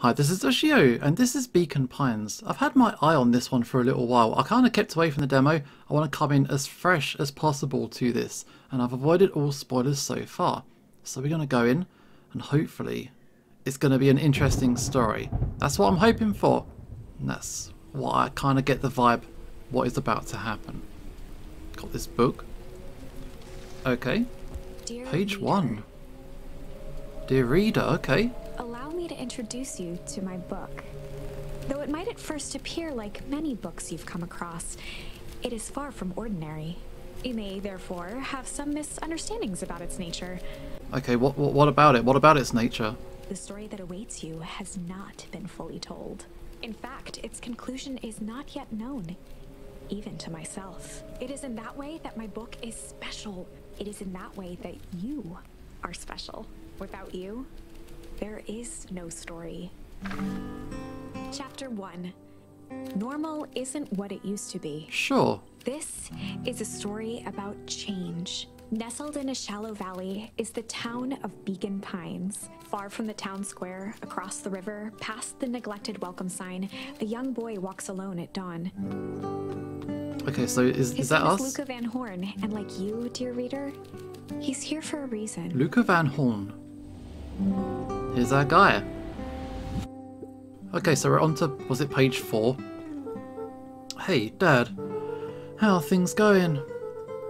Hi, this is Yoshio, and this is Beacon Pines. I've had my eye on this one for a little while. I kind of kept away from the demo. I want to come in as fresh as possible to this, and I've avoided all spoilers so far. So we're going to go in, and hopefully it's going to be an interesting story. That's what I'm hoping for, and that's what I kind of get the vibe what is about to happen. Got this book. Okay, Dear page reader, 1. Dear reader, okay. allow me to introduce you to my book. Though it might at first appear like many books you've come across, it is far from ordinary. You may, therefore, have some misunderstandings about its nature. Okay, what about it? What about its nature? The story that awaits you has not been fully told. In fact, its conclusion is not yet known, even to myself. It is in that way that my book is special. It is in that way that you are special. Without you, there is no story. Chapter 1. Normal isn't what it used to be. Sure. This is a story about change. Nestled in a shallow valley is the town of Beacon Pines. Far from the town square, across the river, past the neglected welcome sign, a young boy walks alone at dawn. Okay, so is His that name us? is Luca Van Horn, and like you, dear reader, he's here for a reason. Luca Van Horn. Here's our guy. Okay, so we're on to, was it page 4? Hey, Dad. How are things going?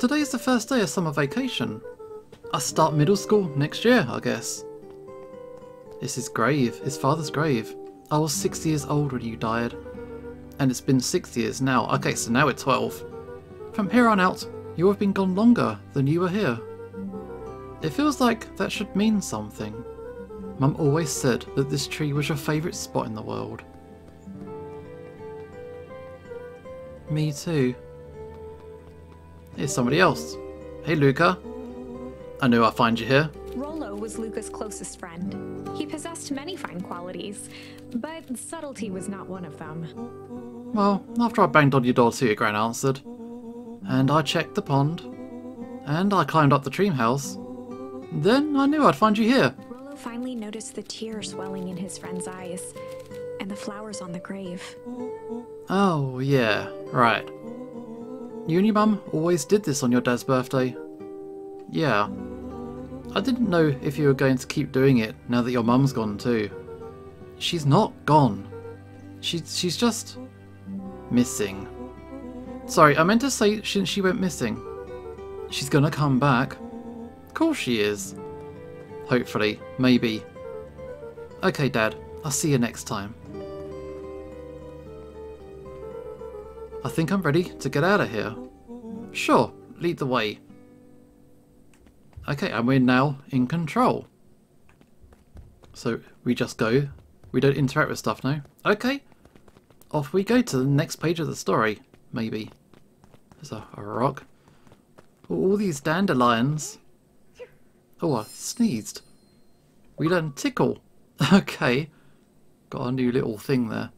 Today's the first day of summer vacation. I start middle school next year, I guess. It's his grave, his father's grave. I was 6 years old when you died. And it's been 6 years now. Okay, so now we're 12. From here on out, you have been gone longer than you were here. It feels like that should mean something. Mum always said that this tree was your favourite spot in the world. Me too. Here's somebody else. Hey Luca. I knew I'd find you here. Rollo was Luca's closest friend. He possessed many fine qualities, but subtlety was not one of them. Well, after I banged on your door too, your Gran answered. And I checked the pond. And I climbed up the dream house. Then I knew I'd find you here. Rollo finally noticed the tears swelling in his friend's eyes, and the flowers on the grave. Oh, yeah, right. You and your mum always did this on your dad's birthday. Yeah. I didn't know if you were going to keep doing it now that your mum's gone too. She's not gone. She's just missing. Sorry, I meant to say she went missing. She's gonna come back. Of course she is. Hopefully, maybe. Okay, Dad, I'll see you next time. I think I'm ready to get out of here. Sure, lead the way. Okay, and we're now in control. So we just go. We don't interact with stuff now. Okay, off we go to the next page of the story. Maybe. There's a rock. All these dandelions. Oh, I sneezed. We learned tickle. Okay, got a new little thing there.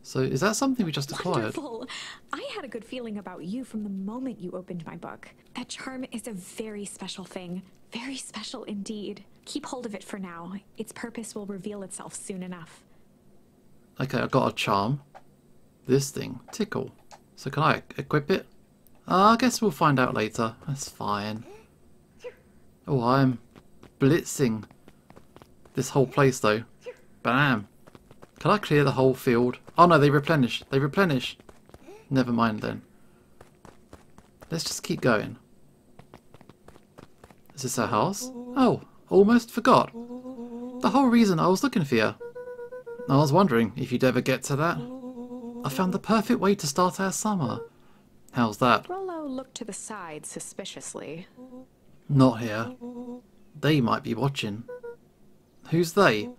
So is that something we just acquired? Wonderful! I had a good feeling about you from the moment you opened my book. That charm is a very special thing. Very special indeed. Keep hold of it for now. Its purpose will reveal itself soon enough. Okay, I got a charm. This thing, tickle. So can I equip it? I guess we'll find out later. That's fine. Oh, I'm blitzing this whole place though. Bam. Can I clear the whole field? Oh no, they replenish. They replenish. Never mind then. Let's just keep going. Is this our house? Oh, almost forgot. The whole reason I was looking for you. I was wondering if you'd ever get to that. I found the perfect way to start our summer. How's that? Rollo looked to the side suspiciously. Not here. They might be watching. Who's they?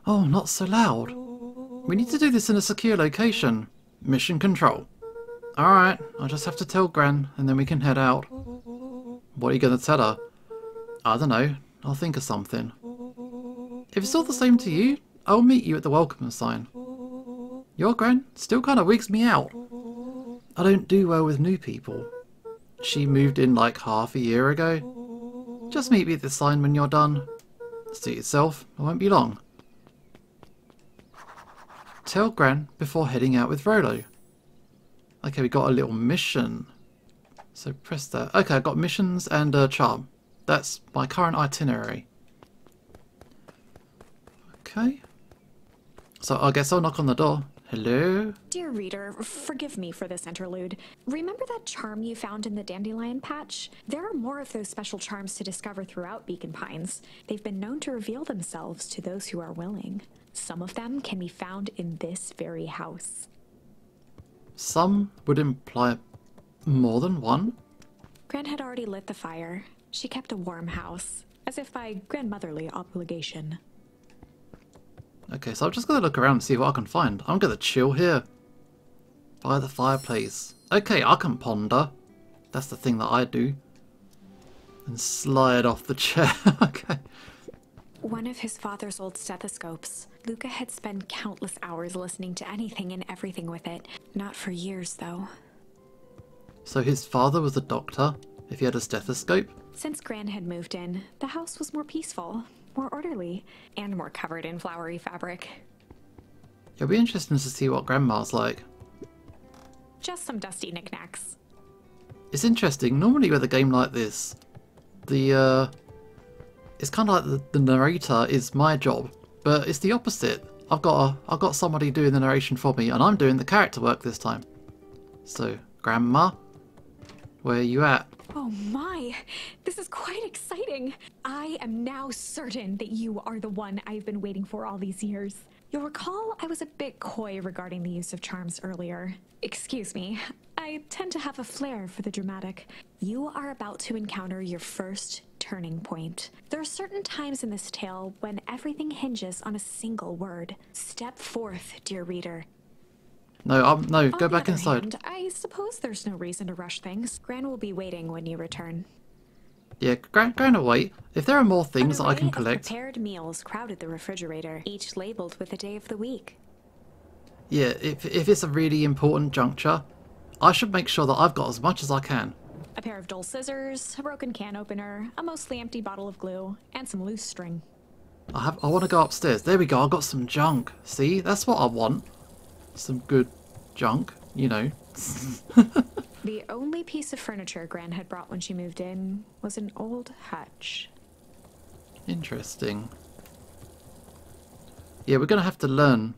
Oh, not so loud. We need to do this in a secure location. Mission control. Alright, I'll just have to tell Gran and then we can head out. What are you going to tell her? I don't know. I'll think of something. If it's all the same to you, I'll meet you at the welcome sign. Your Gran still kind of wigs me out. I don't do well with new people. She moved in like half a year ago. Just meet me at the sign when you're done. Suit yourself, it won't be long. Tell Gran before heading out with Rolo. Okay, we got a little mission. So press that. Okay, I got missions and charm. That's my current itinerary. Okay. So I guess I'll knock on the door. Hello? Dear reader, forgive me for this interlude. Remember that charm you found in the dandelion patch? There are more of those special charms to discover throughout Beacon Pines. They've been known to reveal themselves to those who are willing. Some of them can be found in this very house. Some would imply more than one. Gran had already lit the fire. She kept a warm house, as if by grandmotherly obligation. Okay, so I'm just gonna look around and see what I can find. I'm gonna chill here. By the fireplace. Okay, I can ponder. That's the thing that I do. And slide off the chair. Okay. One of his father's old stethoscopes. Luca had spent countless hours listening to anything and everything with it. Not for years, though. So his father was a doctor, if he had a stethoscope? Since Gran had moved in, the house was more peaceful, more orderly, and more covered in flowery fabric. It'll be interesting to see what Grandma's like. Just some dusty knickknacks. It's interesting, normally with a game like this, it's kind of like the narrator is my job, but it's the opposite. I've got somebody doing the narration for me, and I'm doing the character work this time. So, Grandma, where are you at? Oh my, this is quite exciting. I am now certain that you are the one I've been waiting for all these years. You'll recall I was a bit coy regarding the use of charms earlier. Excuse me, I tend to have a flair for the dramatic. You are about to encounter your first turning point. There are certain times in this tale when everything hinges on a single word. Step forth, dear reader. No, no, go On the back other inside. hand, I suppose there's no reason to rush things. Gran will be waiting when you return. Yeah, Gran will wait. If there are more things that I An can array of collect. prepared meals crowded the refrigerator, each labeled with the day of the week. Yeah, if it's a really important juncture, I should make sure that I've got as much as I can. A pair of dull scissors, a broken can opener, a mostly empty bottle of glue, and some loose string. I want to go upstairs. There we go, I got some junk. See, that's what I want. Some good junk, you know. The only piece of furniture Gran had brought when she moved in was an old hutch. Interesting. Yeah, we're going to have to learn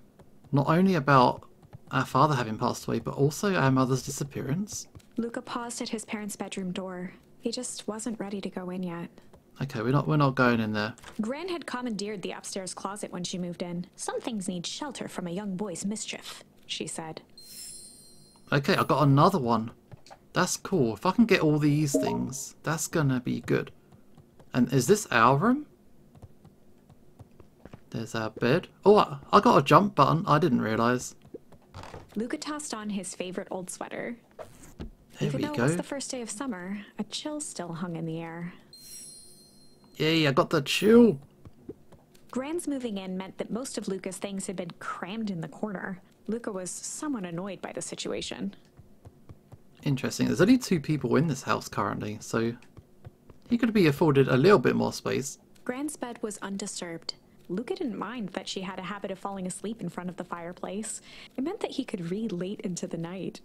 not only about our father having passed away, but also our mother's disappearance. Luca paused at his parents' bedroom door. He just wasn't ready to go in yet. Okay, we're not going in there. Gran had commandeered the upstairs closet when she moved in. Some things need shelter from a young boy's mischief, she said. Okay, I got another one. That's cool. If I can get all these things, that's gonna be good. And is this our room? There's our bed. Oh, I got a jump button. I didn't realise. Luca tossed on his favorite old sweater. There Even we though go. it was the first day of summer, a chill still hung in the air. Yay, I got the chill. Gran's moving in meant that most of Luca's things had been crammed in the corner. Luca was somewhat annoyed by the situation. Interesting. There's only 2 people in this house currently, so he could be afforded a little bit more space. Gran's bed was undisturbed. Luca didn't mind that she had a habit of falling asleep in front of the fireplace. It meant that he could read late into the night.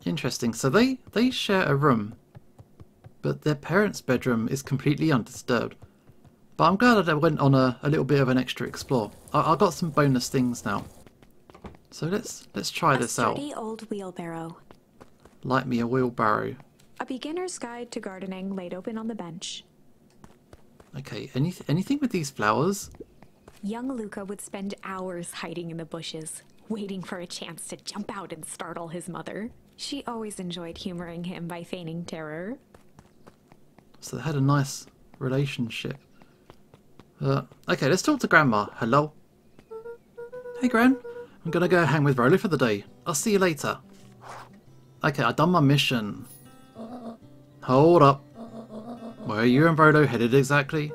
Interesting. So they share a room, but their parents' bedroom is completely undisturbed. But I'm glad that I went on a little bit of an extra explore. I got some bonus things now. So let's try this out. A sturdy old wheelbarrow. Light me a wheelbarrow. A beginner's guide to gardening laid open on the bench. Okay, anything with these flowers? Young Luca would spend hours hiding in the bushes, waiting for a chance to jump out and startle his mother. She always enjoyed humoring him by feigning terror. So they had a nice relationship. Okay, let's talk to Grandma. Hello? Hey, Gran. I'm gonna go hang with Rolo for the day. I'll see you later. Okay, I've done my mission. Hold up. Where are you and Rolo headed exactly?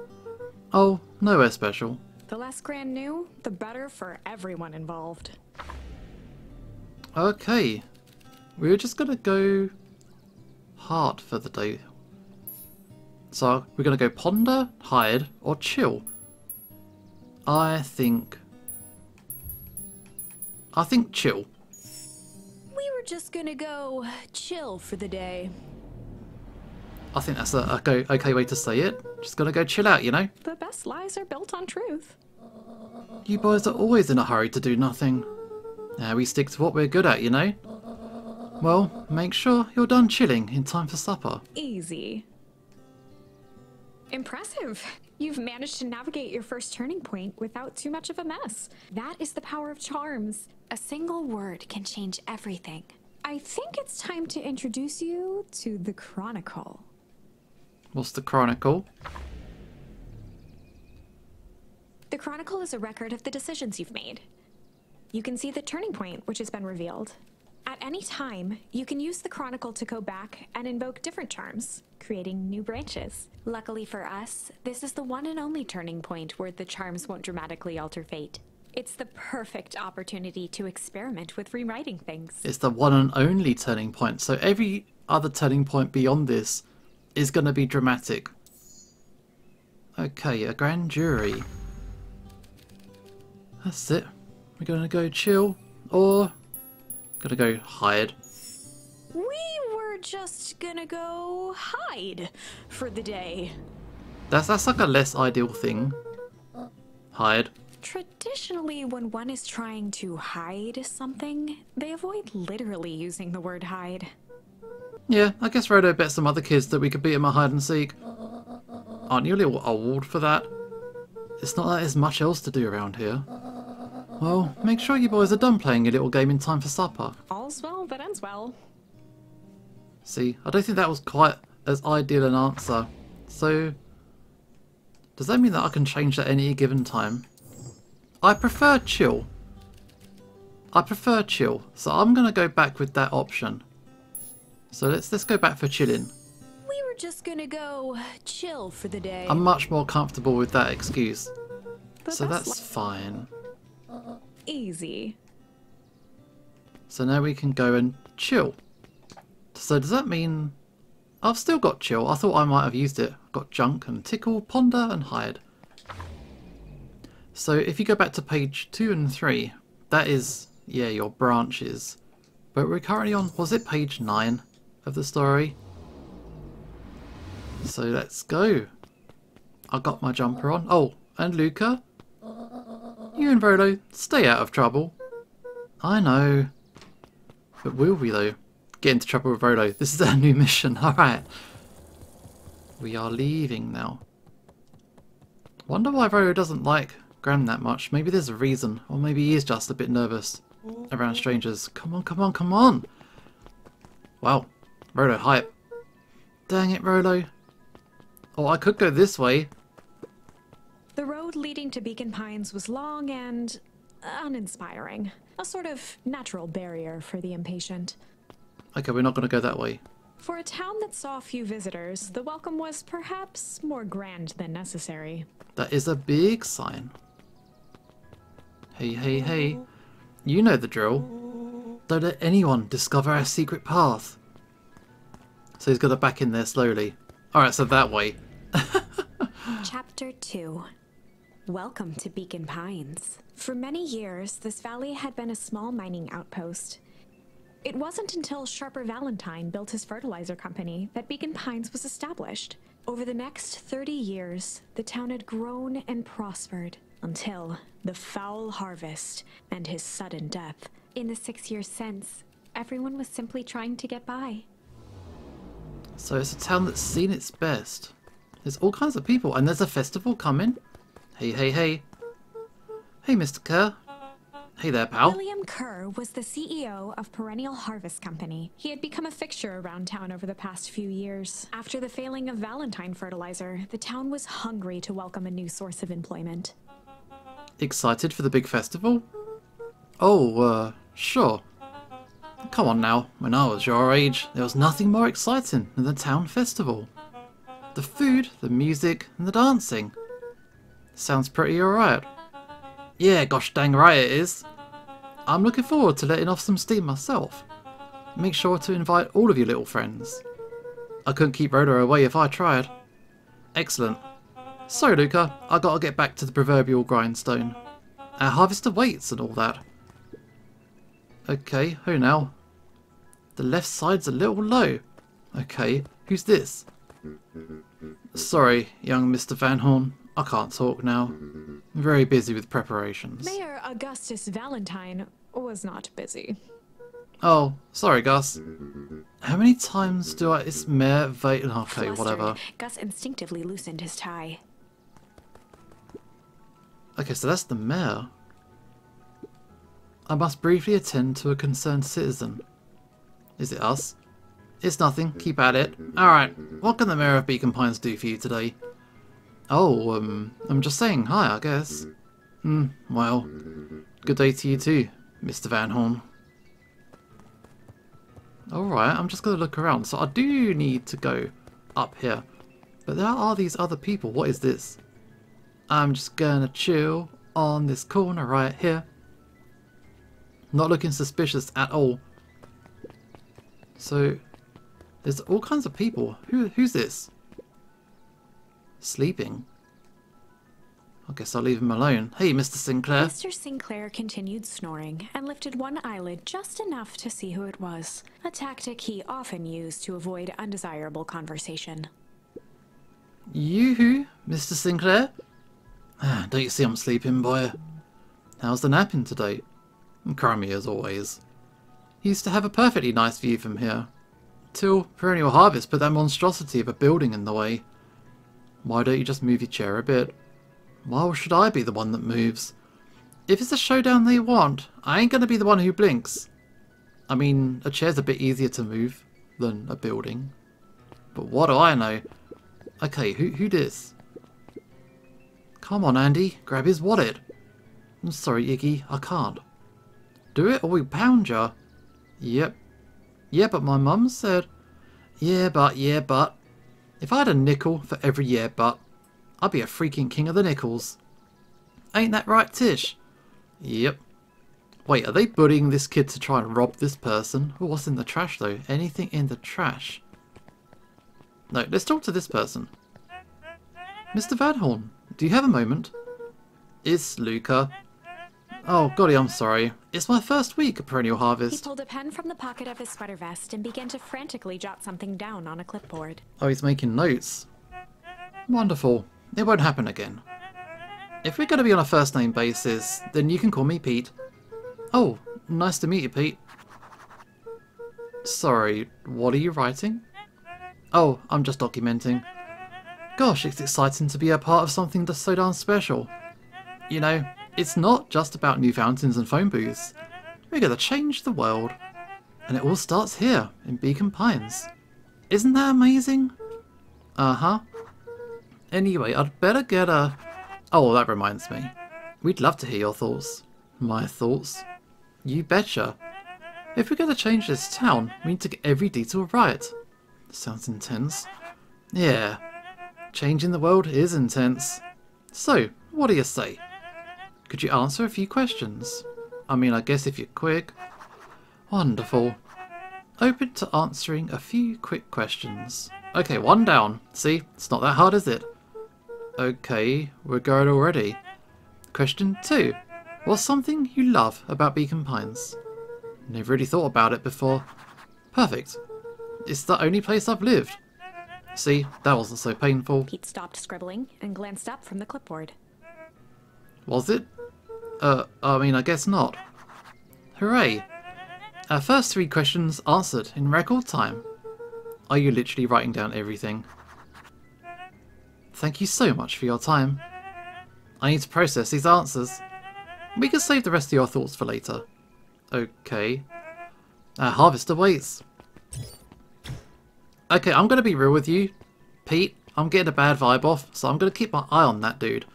Oh, nowhere special. The less Gran knew, the better for everyone involved. Okay. We're just gonna go hard for the day. So, we're gonna go ponder, hide, or chill. I think chill. We were just gonna go chill for the day. I think that's a okay way to say it. Just gotta go chill out, you know? The best lies are built on truth. You boys are always in a hurry to do nothing. Now we stick to what we're good at, you know? Well, make sure you're done chilling in time for supper. Easy. Impressive. You've managed to navigate your first turning point without too much of a mess. That is the power of charms. A single word can change everything. I think it's time to introduce you to the Chronicle. What's the Chronicle? The Chronicle is a record of the decisions you've made. You can see the turning point which has been revealed. At any time, you can use the Chronicle to go back and invoke different charms, creating new branches. Luckily for us, this is the one and only turning point where the charms won't dramatically alter fate. It's the perfect opportunity to experiment with rewriting things. It's the one and only turning point, so every other turning point beyond this is going to be dramatic. Okay, a grand jury. That's it. We're going to go chill, or gonna go hide. We were just gonna go hide for the day. That's like a less ideal thing. Hide. Traditionally, when one is trying to hide something, they avoid literally using the word hide. Yeah, I guess Rhodo bet some other kids that we could beat him at hide and seek. Aren't you a little old for that? It's not that there's much else to do around here. Well, make sure you boys are done playing your little game in time for supper. All's well that ends well. See, I don't think that was quite as ideal an answer. So, does that mean that I can change at any given time? I prefer chill. So I'm gonna go back with that option. So let's go back for chilling. We were just gonna go chill for the day. I'm much more comfortable with that excuse. The So best that's fine. Easy. So now we can go and chill. So does that mean I've still got chill? I thought I might have used it. I've got junk and tickle, ponder and hide. So if you go back to page 2 and 3, that is, yeah, your branches. But we're currently on, was it page 9 of the story? So let's go. I got my jumper on. Oh, and Luca? You and Rolo, stay out of trouble. I know. But will we though? Get into trouble with Rolo. This is our new mission, alright. We are leaving now. Wonder why Rolo doesn't like Gran that much. Maybe there's a reason. Or maybe he is just a bit nervous around strangers. Come on, come on, come on! Wow. Rolo hype. Dang it, Rolo. Oh, I could go this way. The road leading to Beacon Pines was long and uninspiring. A sort of natural barrier for the impatient. Okay, we're not going to go that way. For a town that saw few visitors, the welcome was perhaps more grand than necessary. That is a big sign. Hey, hey, hey. You know the drill. Don't let anyone discover our secret path. So he's got to back in there slowly. Alright, so that way. Chapter 2. Welcome to Beacon Pines. For many years, this valley had been a small mining outpost. It wasn't until Sharper Valentine built his fertilizer company that Beacon Pines was established. Over the next 30 years, the town had grown and prospered until the foul harvest and his sudden death. In the 6 years since, everyone was simply trying to get by. So it's a town that's seen its best. There's all kinds of people, and there's a festival coming. Hey, hey, hey. Hey, Mr. Kerr. Hey there, pal. William Kerr was the CEO of Perennial Harvest Company. He had become a fixture around town over the past few years. After the failing of Valentine Fertilizer, the town was hungry to welcome a new source of employment. Excited for the big festival? Oh, sure. Come on now, when I was your age, there was nothing more exciting than the town festival. The food, the music, and the dancing. Sounds pretty alright. Yeah, gosh dang right it is. I'm looking forward to letting off some steam myself. Make sure to invite all of your little friends. I couldn't keep Rhoda away if I tried. Excellent. Sorry, Luca. I gotta get back to the proverbial grindstone. Our harvester waits and all that. Okay, who now? The left side's a little low. Okay, who's this? Sorry, young Mr. Van Horn. I can't talk now. I'm very busy with preparations. Mayor Augustus Valentine was not busy. Oh, sorry, Gus. How many times do I... It's Mayor Okay, Flustered, whatever. Gus instinctively loosened his tie. Okay, so that's the mayor. I must briefly attend to a concerned citizen. Is it us? It's nothing. Keep at it. Alright, what can the mayor of Beacon Pines do for you today? Oh, I'm just saying hi, I guess. Well, good day to you too, Mr. Van Horn. Alright, I'm just going to look around. So I do need to go up here. But there are these other people. What is this? I'm just going to chill on this corner right here. Not looking suspicious at all. So, there's all kinds of people. Who's this? Sleeping? I guess I'll leave him alone. Hey, Mr. Sinclair. Mr. Sinclair continued snoring and lifted one eyelid just enough to see who it was, a tactic he often used to avoid undesirable conversation. You, Mr. Sinclair? Don't you see I'm sleeping, boy? How's the napping today? Crummy as always. He used to have a perfectly nice view from here. Till Perennial Harvest put that monstrosity of a building in the way. Why don't you just move your chair a bit? Why should I be the one that moves? If it's a showdown they want, I ain't gonna be the one who blinks. I mean, a chair's a bit easier to move than a building. But what do I know? Okay, who this? Come on, Andy, grab his wallet. I'm sorry, Iggy, I can't. Do it or we pound ya. Yep. Yeah, but my mum said... Yeah, but... If I had a nickel for every yeah, but... I'd be a freaking king of the nickels. Ain't that right, Tish? Yep. Wait, are they bullying this kid to try and rob this person? Oh, what's in the trash, though? Anything in the trash? No, let's talk to this person. Mr. Van Horn, do you have a moment? It's Luca. Oh, golly, I'm sorry. It's my first week at Perennial He Harvest. pulled a pen from the pocket of his sweater vest and began to frantically jot something down on a clipboard. Oh, he's making notes. Wonderful. It won't happen again. If we're going to be on a first name basis, then you can call me Pete. Oh, nice to meet you, Pete. Sorry, what are you writing? Oh, I'm just documenting. Gosh, it's exciting to be a part of something that's so darn special. You know, it's not just about new fountains and phone booths. We're going to change the world. And it all starts here, in Beacon Pines. Isn't that amazing? Uh-huh. Anyway, I'd better get a... Oh, that reminds me. We'd love to hear your thoughts. My thoughts? You betcha. If we're going to change this town, we need to get every detail right. Sounds intense. Yeah. Changing the world is intense. So, what do you say? Could you answer a few questions? I mean, I guess if you're quick. Wonderful. Open to answering a few quick questions. Okay, one down. See, it's not that hard, is it? Okay, we're going already. Question 2. What's something you love about Beacon Pines? Never really thought about it before. Perfect. It's the only place I've lived. See, that wasn't so painful. Pete stopped scribbling and glanced up from the clipboard. Was it? I mean, I guess not. Hooray! Our first 3 questions answered in record time. Are you literally writing down everything? Thank you so much for your time. I need to process these answers. We can save the rest of your thoughts for later. Okay. Our harvester waits. Okay, I'm going to be real with you. Pete, I'm getting a bad vibe off, so I'm going to keep my eye on that dude.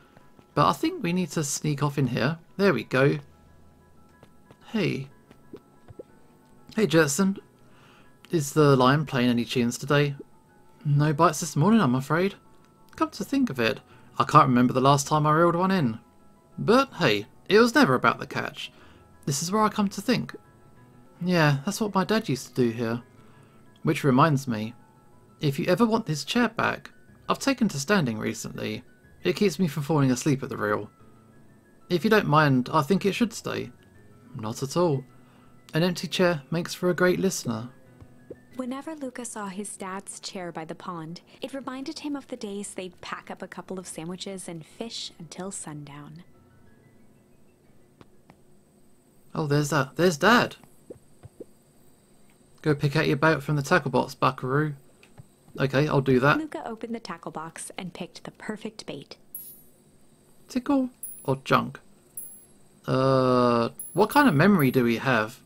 But I think we need to sneak off in here. There we go. Hey. Hey, Jetson. Is the lion playing any tunes today? No bites this morning, I'm afraid. Come to think of it, I can't remember the last time I reeled one in. But hey, it was never about the catch. This is where I come to think. Yeah, that's what my dad used to do here. Which reminds me, if you ever want this chair back, I've taken to standing recently. It keeps me from falling asleep at the reel. If you don't mind, I think it should stay. Not at all. An empty chair makes for a great listener. Whenever Luca saw his dad's chair by the pond, it reminded him of the days they'd pack up a couple of sandwiches and fish until sundown. Oh, there's that. There's Dad. Go pick out your boat from the tackle box, buckaroo. Okay, I'll do that. Luca opened the tackle box and picked the perfect bait. Tickle or junk? What kind of memory do we have?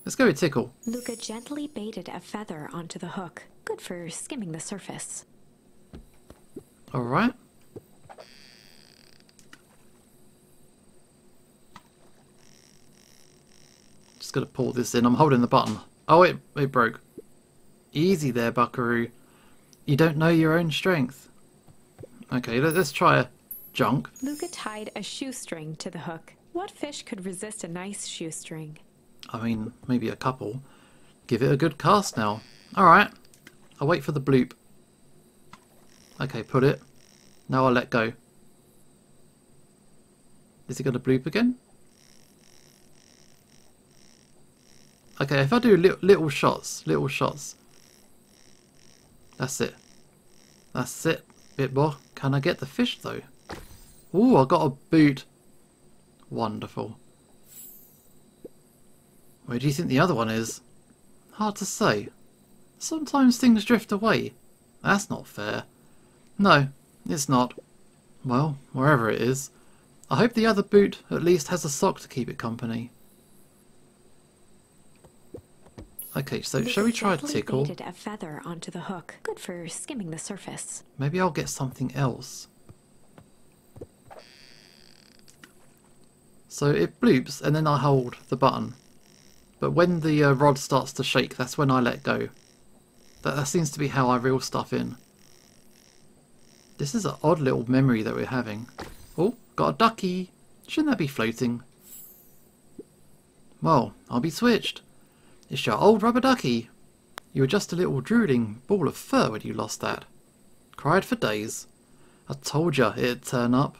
Let's go with tickle. Luca gently baited a feather onto the hook. Good for skimming the surface. Alright. Just gotta pull this in. I'm holding the button. Oh, it broke. Easy there, buckaroo. You don't know your own strength. Okay, let's try a junk. Luca tied a shoestring to the hook. What fish could resist a nice shoestring? I mean, maybe a couple. Give it a good cast now. Alright. I'll wait for the bloop. Okay, put it. Now I'll let go. Is it going to bloop again? Okay, if I do little shots. That's it. That's it, bit more. Can I get the fish though? Ooh, I got a boot. Wonderful. Where do you think the other one is? Hard to say. Sometimes things drift away. That's not fair. No, it's not. Well, wherever it is. I hope the other boot at least has a sock to keep it company. Okay, so shall we try tickle? Baited a feather onto the hook. Good for skimming the surface. Maybe I'll get something else. So it bloops and then I hold the button. But when the rod starts to shake, that's when I let go. That seems to be how I reel stuff in. This is an odd little memory that we're having. Oh, got a ducky. Shouldn't that be floating? Well, I'll be switched. It's your old rubber ducky. You were just a little drooling ball of fur when you lost that. Cried for days. I told ya it'd turn up.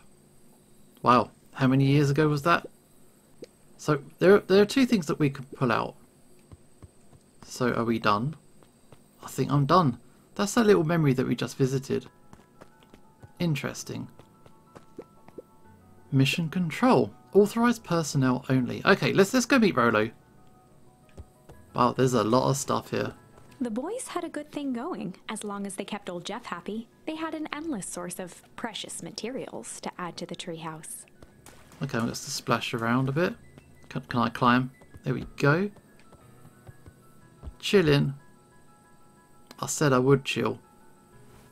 Wow, how many years ago was that? So there are two things that we can pull out. So are we done? I think I'm done. That's that little memory that we just visited. Interesting. Mission control. Authorized personnel only. Okay, let's go meet Rolo. Wow, there's a lot of stuff here. The boys had a good thing going. As long as they kept old Jeff happy, they had an endless source of precious materials to add to the treehouse. Okay, I'm going to splash around a bit. Can I climb? There we go. Chilling. I said I would chill.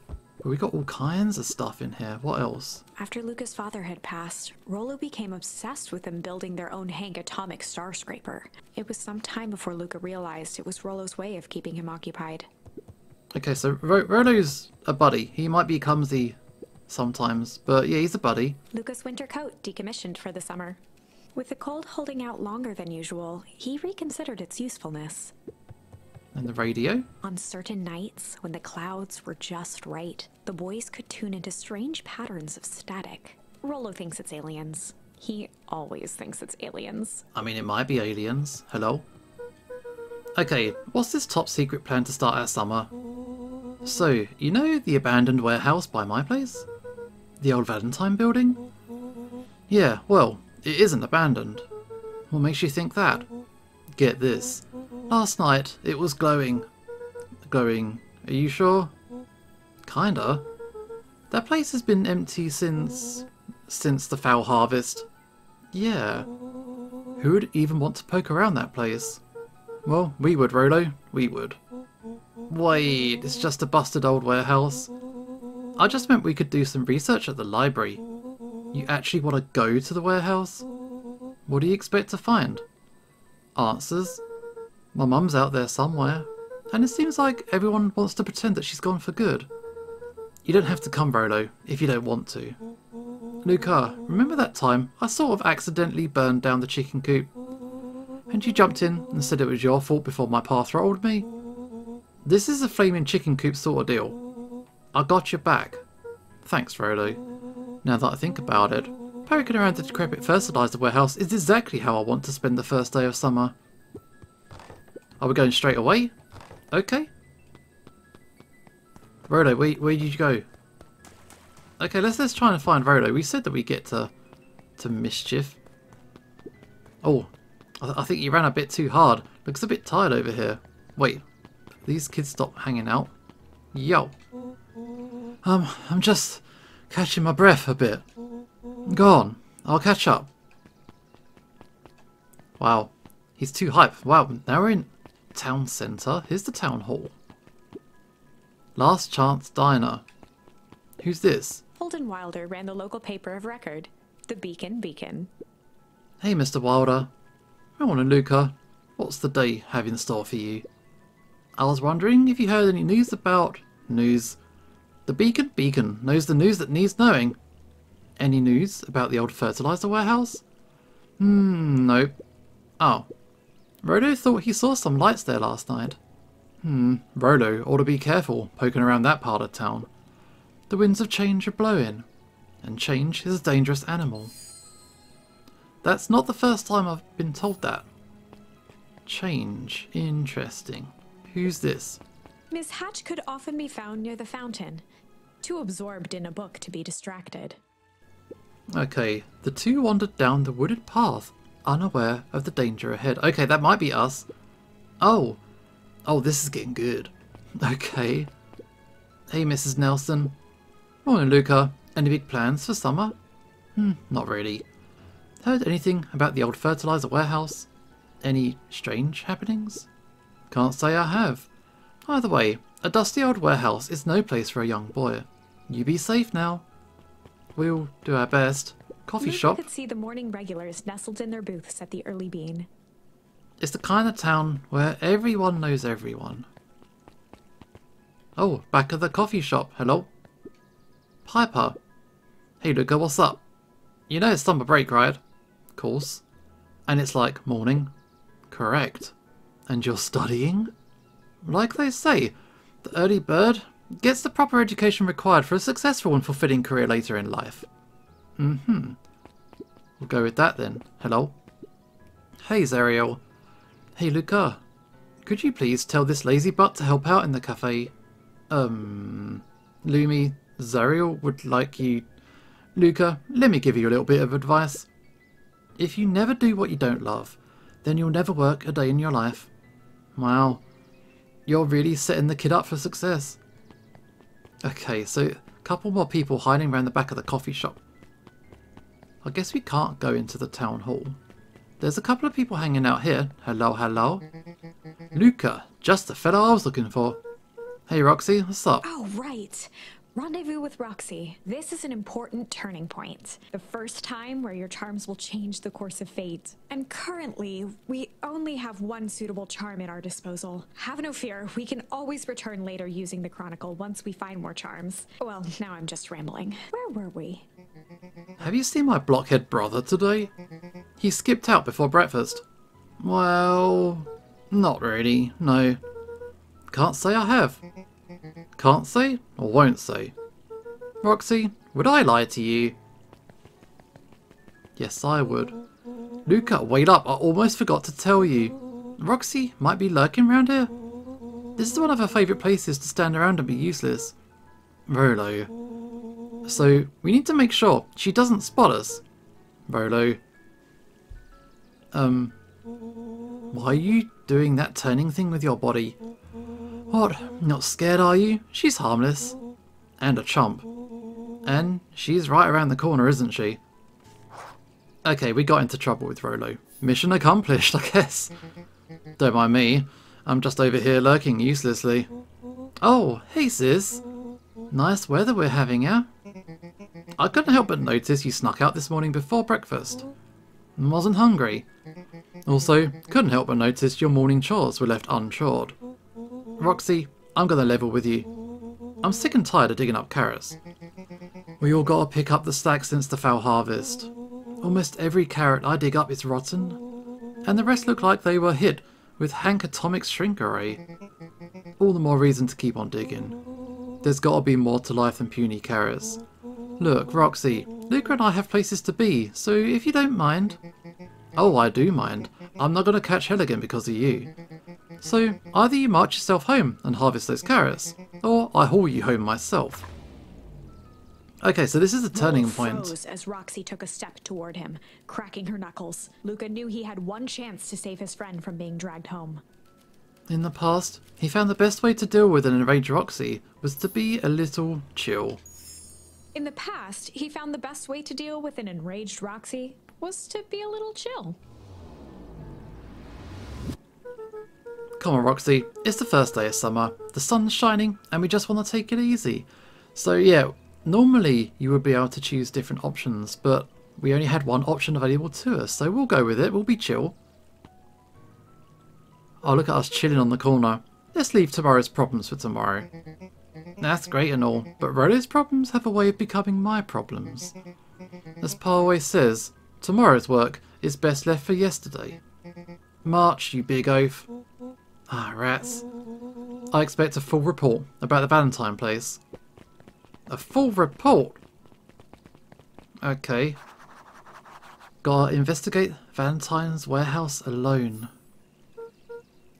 But we got all kinds of stuff in here. What else? After Luca's father had passed, Rollo became obsessed with them building their own Hank atomic star scraper. It was some time before Luca realized it was Rollo's way of keeping him occupied. Okay, so Rollo's a buddy. He might be clumsy sometimes, but yeah, he's a buddy. Luca's winter coat decommissioned for the summer. With the cold holding out longer than usual, he reconsidered its usefulness. And the radio? On certain nights, when the clouds were just right, the boys could tune into strange patterns of static. Rollo thinks it's aliens. He always thinks it's aliens. I mean, it might be aliens. Hello? Okay, what's this top secret plan to start our summer? So, you know the abandoned warehouse by my place? The old Valentine building? Yeah, well, it isn't abandoned. What makes you think that? Get this. Last night, it was glowing. Glowing. Are you sure? Kinda. That place has been empty since the foul harvest. Yeah. Who would even want to poke around that place? Well, we would, Rollo. We would. Wait, it's just a busted old warehouse? I just meant we could do some research at the library. You actually want to go to the warehouse? What do you expect to find? Answers? My mum's out there somewhere, and it seems like everyone wants to pretend that she's gone for good. You don't have to come, Rollo, if you don't want to. Luca, remember that time I sort of accidentally burned down the chicken coop? And you jumped in and said it was your fault before my pa throttled me? This is a flaming chicken coop sort of deal. I got your back. Thanks, Frodo. Now that I think about it, poking around the decrepit fertilizer warehouse is exactly how I want to spend the first day of summer. Are we going straight away? Okay. Frodo, where did you go? Okay, let's try and find Frodo. We said that we get to Mischief. Oh, I think you ran a bit too hard. Looks a bit tired over here. Wait, these kids stop hanging out? Yo. I'm just catching my breath a bit. Go on, I'll catch up. Wow, he's too hype. Wow, now we're in town centre. Here's the town hall. Last Chance Diner. Who's this? Holden Wilder ran the local paper of record, the Beacon. Hey, Mr. Wilder. Morning, Luca. What's the day have in store for you? I was wondering if you heard any news about... News. The Beacon knows the news that needs knowing. Any news about the old fertilizer warehouse? Nope. Oh. Rolo thought he saw some lights there last night. Rolo ought to be careful poking around that part of town. The winds of change are blowing, and change is a dangerous animal. That's not the first time I've been told that. Change. Interesting. Who's this? Miss Hatch could often be found near the fountain, too absorbed in a book to be distracted. Okay, the two wandered down the wooded path, unaware of the danger ahead. Okay, that might be us. Oh, this is getting good. Okay. Hey, Mrs. Nelson. Morning, Luca. Any big plans for summer? Not really. Heard anything about the old fertilizer warehouse? Any strange happenings? Can't say I have. Either way, a dusty old warehouse is no place for a young boy. You be safe now. We'll do our best. Coffee Luca shop. could see the morning regulars nestled in their booths at the Early Bean. It's the kind of town where everyone knows everyone. Oh, back at the coffee shop. Hello? Piper. Hey, Luca, what's up? You know it's summer break, right? Of course. And it's like morning. Correct. And you're studying? Like they say, the early bird gets the proper education required for a successful and fulfilling career later in life. We'll go with that then. Hello? Hey, Zariel. Hey, Luca. Could you please tell this lazy butt to help out in the cafe? Lumi, Zariel would like you... Luca, let me give you a little bit of advice. If you never do what you don't love, then you'll never work a day in your life. Wow. You're really setting the kid up for success. Okay, so a couple more people hiding around the back of the coffee shop. I guess we can't go into the town hall. There's a couple of people hanging out here. Hello, hello. Luca, just the fellow I was looking for. Hey, Roxy, what's up? Oh, right. Rendezvous with Roxy. This is an important turning point. The first time where your charms will change the course of fate. And currently, we only have one suitable charm at our disposal. Have no fear, we can always return later using the Chronicle once we find more charms. Well, now I'm just rambling. Where were we? Have you seen my blockhead brother today? He skipped out before breakfast. Well, not really, no. Can't say I have. Can't say or won't say. Roxy, would I lie to you? Yes, I would. Luca, wait up, I almost forgot to tell you. Roxy might be lurking around here. This is one of her favourite places to stand around and be useless. Rolo. So, we need to make sure she doesn't spot us. Rolo. Why are you doing that turning thing with your body? What? Not scared, are you? She's harmless. And a chump. And she's right around the corner, isn't she? Okay, we got into trouble with Rolo. Mission accomplished, I guess. Don't mind me. I'm just over here lurking uselessly. Oh, hey sis. Nice weather we're having, yeah? I couldn't help but notice you snuck out this morning before breakfast. Wasn't hungry. Also, couldn't help but notice your morning chores were left unchored. Roxy, I'm gonna level with you. I'm sick and tired of digging up carrots. We all gotta pick up the slack since the foul harvest. Almost every carrot I dig up is rotten, and the rest look like they were hit with Hank Atomic's shrink array. All the more reason to keep on digging. There's gotta be more to life than puny carrots. Look, Roxy, Luca and I have places to be, so if you don't mind... Oh, I do mind. I'm not going to catch hell again because of you. So, either you march yourself home and harvest those carrots, or I haul you home myself. Okay, so this is a turning point. Froze as Roxy took a step toward him, cracking her knuckles. Luca knew he had one chance to save his friend from being dragged home. In the past, he found the best way to deal with an enraged Roxy was to be a little chill. In the past, he found the best way to deal with an enraged Roxy was to be a little chill. Come on, Roxy, it's the first day of summer, the sun's shining, and we just want to take it easy. So yeah, normally you would be able to choose different options, but we only had one option available to us, so we'll go with it, we'll be chill. Oh, look at us chilling on the corner. Let's leave tomorrow's problems for tomorrow. That's great and all, but Rolo's problems have a way of becoming my problems. As Pa always says, tomorrow's work is best left for yesterday. March, you big oaf. Ah, rats. I expect a full report about the Valentine place. A full report? Okay. Gotta investigate Valentine's warehouse alone.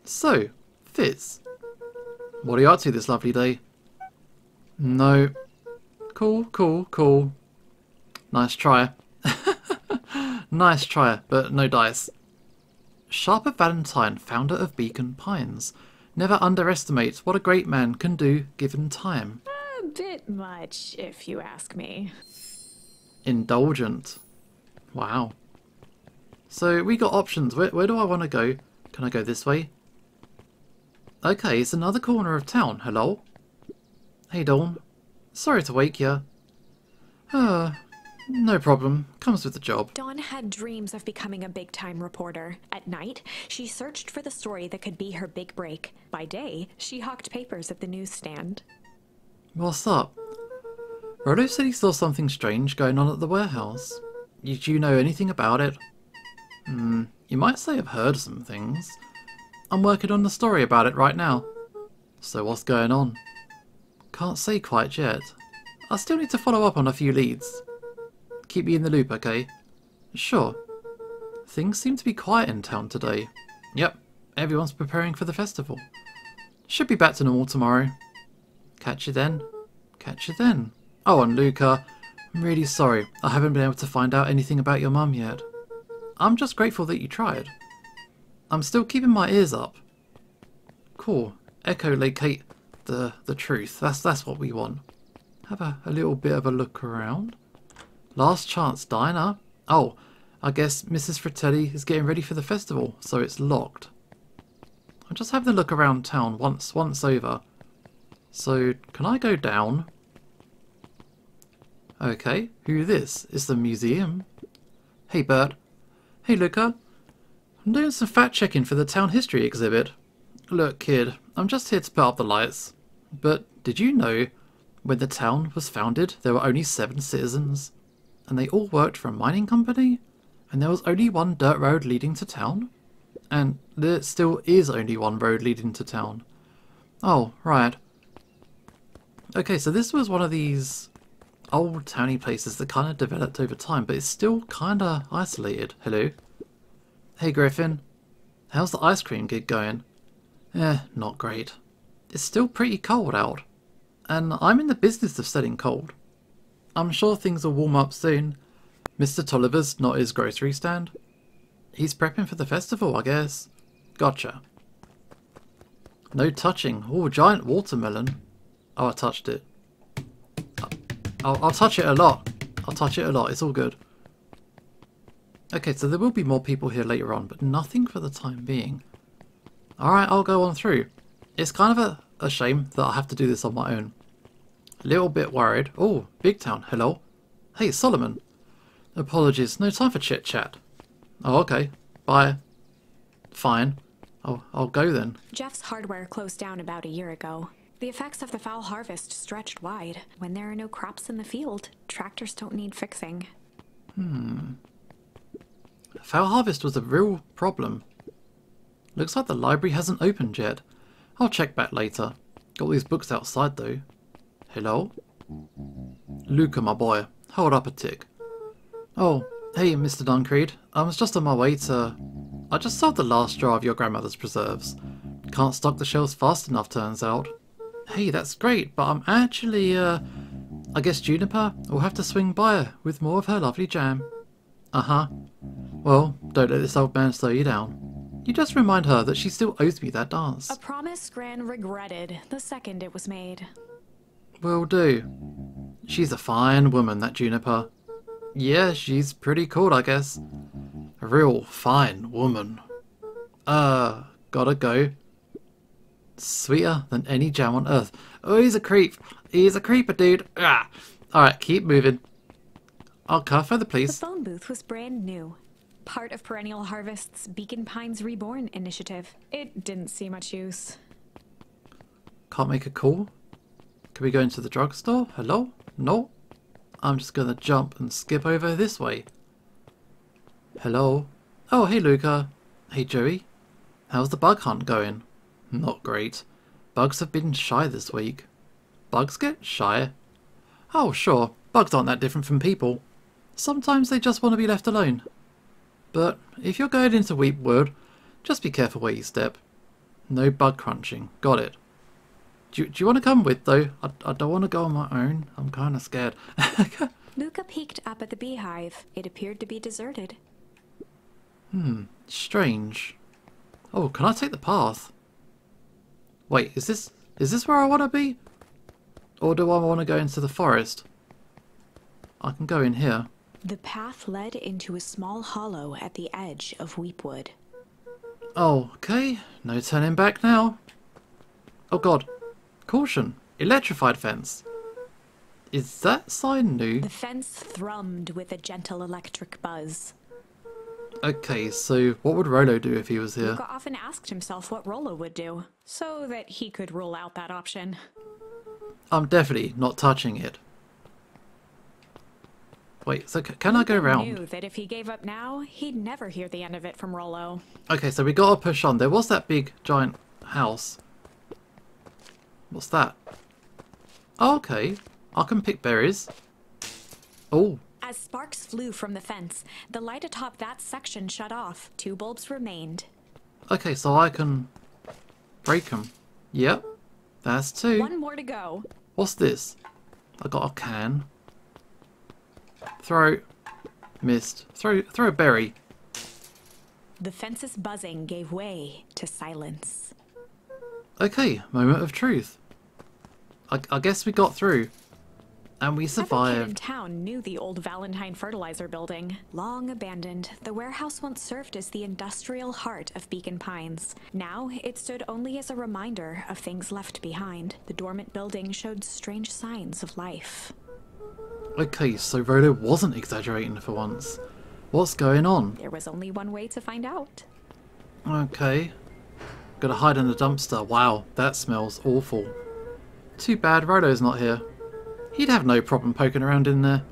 So, Fizz, what are you up to this lovely day? No. Cool, cool, cool. Nice try. Nice try, but no dice. Sharper Valentine, founder of Beacon Pines. Never underestimate what a great man can do given time. A bit much, if you ask me. Indulgent. Wow. So we got options. Where do I want to go? Can I go this way? Okay, it's another corner of town. Hello? Hey, Dawn. Sorry to wake you. No problem. Comes with the job. Dawn had dreams of becoming a big-time reporter. At night, she searched for the story that could be her big break. By day, she hawked papers at the newsstand. What's up? Rolo said he saw something strange going on at the warehouse. Do you know anything about it? You might say I've heard some things. I'm working on the story about it right now. So what's going on? Can't say quite yet. I still need to follow up on a few leads. Keep me in the loop, okay? Sure. Things seem to be quiet in town today. Yep, everyone's preparing for the festival. Should be back to normal tomorrow. Catch you then. Catch you then. Oh, and Luca, I'm really sorry. I haven't been able to find out anything about your mum yet. I'm just grateful that you tried. I'm still keeping my ears up. Cool. Echolocate the truth. That's what we want. Have a little bit of a look around. Last chance diner. Oh, I guess Mrs. Fratelli is getting ready for the festival, so it's locked. I'm just having a look around town once over. So, can I go down? Okay, who this? It's the museum. Hey, Bert. Hey, Luca. I'm doing some fact-checking for the town history exhibit. Look, kid, I'm just here to put up the lights. But did you know, when the town was founded, there were only 7 citizens? And they all worked for a mining company? And there was only one dirt road leading to town? And there still is only one road leading to town. Oh, right. Okay, so this was one of these old towny places that kind of developed over time, but it's still kind of isolated. Hello? Hey, Griffin. How's the ice cream gig going? Not great. It's still pretty cold out. And I'm in the business of selling cold. I'm sure things will warm up soon. Mr. Tolliver's not his grocery stand. He's prepping for the festival, I guess. Gotcha. No touching. Oh, giant watermelon. Oh, I touched it. I'll touch it a lot. I'll touch it a lot. It's all good. Okay, so there will be more people here later on, but nothing for the time being. Alright, I'll go on through. It's kind of a shame that I have to do this on my own. A little bit worried. Oh, Big Town. Hello. Hey, Solomon. Apologies. No time for chit-chat. Oh, okay. Bye. Fine. I'll go then. Jeff's hardware closed down about a year ago. The effects of the foul harvest stretched wide. When there are no crops in the field, tractors don't need fixing. Foul harvest was a real problem. Looks like the library hasn't opened yet. I'll check back later. Got these books outside though. Hello? Luca, my boy, hold up a tick. Oh, hey, Mr. Duncreed. I was just on my way to... I just sold the last jar of your grandmother's preserves. Can't stock the shelves fast enough, turns out. Hey, that's great, but I'm actually, I guess Juniper will have to swing by her with more of her lovely jam. Uh-huh. Well, don't let this old man slow you down. You just remind her that she still owes me that dance. A promise Gran regretted the second it was made. Will do. She's a fine woman, that Juniper. Yeah, she's pretty cool, I guess. A real fine woman. Gotta go. Sweeter than any jam on earth. Oh, he's a creep. He's a creeper, dude. Ah. Alright, keep moving. I'll car further, The please. phone booth was brand new. Part of Perennial Harvest's Beacon Pines Reborn initiative. It didn't see much use. Can't make a call? Can we go into the drugstore? Hello? No? I'm just gonna jump and skip over this way. Hello? Oh, hey Luca. Hey Joey. How's the bug hunt going? Not great. Bugs have been shy this week. Bugs get shy? Oh, sure. Bugs aren't that different from people. Sometimes they just want to be left alone. But if you're going into Weepwood, just be careful where you step. No bug crunching. Got it. Do you want to come with, though? I don't want to go on my own. I'm kind of scared. Luca peeked up at the beehive. It appeared to be deserted. Strange. Oh, can I take the path? Wait, is this where I want to be? Or do I want to go into the forest? I can go in here. The path led into a small hollow at the edge of Weepwood. Oh, okay. No turning back now. Oh god. Caution. Electrified fence. Is that sign new? The fence thrummed with a gentle electric buzz. Okay, so what would Rolo do if he was here? Luca often asked himself what Rolo would do, so that he could rule out that option. I'm definitely not touching it. Wait, so can I go Luca around? knew that if he gave up now, he'd never hear the end of it from Rolo. Okay, so we gotta push on. There was that big, giant house. What's that? Oh, okay. I can pick berries. Oh, As sparks flew from the fence, the light atop that section shut off. 2 bulbs remained. okay, so I can break them. Yep, that's 2. 1 more to go. What's this? I got a can. Throw. Missed. Throw a berry. The fence's buzzing gave way to silence. Okay, moment of truth. I guess we got through. And we Every kid in survived. town knew the old Valentine Fertilizer building. Long abandoned, the warehouse once served as the industrial heart of Beacon Pines. Now, it stood only as a reminder of things left behind. The dormant building showed strange signs of life. Okay, so Rolo wasn't exaggerating for once. What's going on? There was only one way to find out. Okay. Gotta hide in the dumpster. Wow, that smells awful. Too bad Rolo's not here. He'd have no problem poking around in there.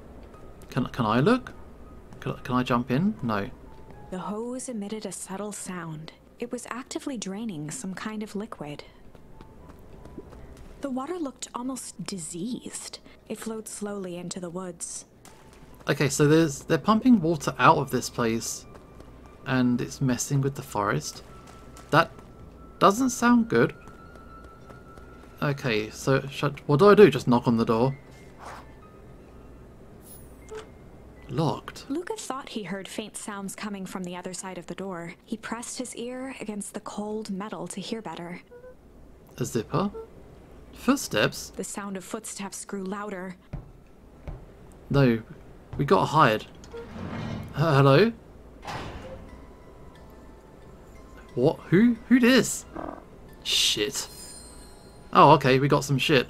Can I look? Can I jump in? No. The hose emitted a subtle sound. It was actively draining some kind of liquid. The water looked almost diseased. It flowed slowly into the woods. Okay, so they're pumping water out of this place. And it's messing with the forest. That doesn't sound good. Okay, so what do I do? Just knock on the door? Locked. Luca thought he heard faint sounds coming from the other side of the door. He pressed his ear against the cold metal to hear better. A zipper? Footsteps? The sound of footsteps grew louder. No, we gotta hide. Hello? What? Who this? Shit. Oh, okay, we got some shit.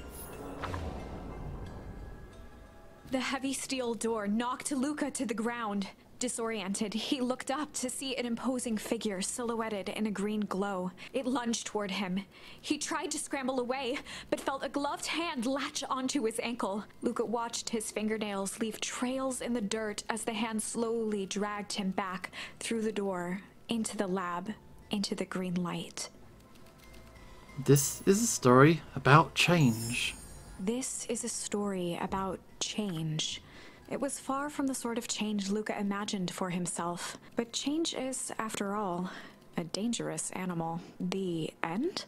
The heavy steel door knocked Luca to the ground. Disoriented, he looked up to see an imposing figure silhouetted in a green glow. It lunged toward him. He tried to scramble away, but felt a gloved hand latch onto his ankle. Luca watched his fingernails leave trails in the dirt as the hand slowly dragged him back through the door, into the lab, into the green light. This is a story about change. This is a story about change. It was far from the sort of change Luca imagined for himself. But change is, after all, a dangerous animal. The end?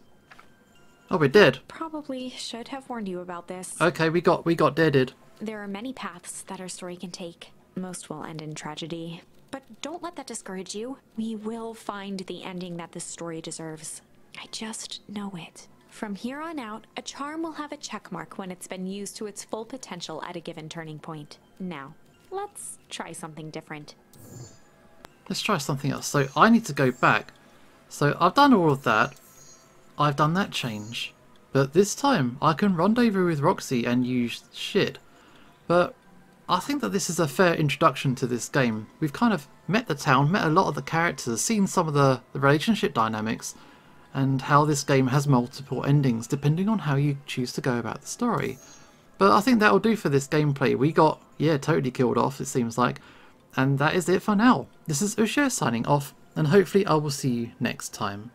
Oh, we did. Probably should have warned you about this. Okay, we got deaded. There are many paths that our story can take. Most will end in tragedy. But don't let that discourage you. We will find the ending that this story deserves. I just know it. From here on out, a charm will have a check mark when it's been used to its full potential at a given turning point. Now, let's try something different. Let's try something else. So I need to go back. So I've done all of that. I've done that change. But this time I can rendezvous with Roxy and use shit. But I think that this is a fair introduction to this game. We've kind of met the town, met a lot of the characters, seen some of the relationship dynamics, and how this game has multiple endings depending on how you choose to go about the story. But I think that'll do for this gameplay. We got, totally killed off, it seems like. And that is it for now. This is Ushio signing off, and hopefully I will see you next time.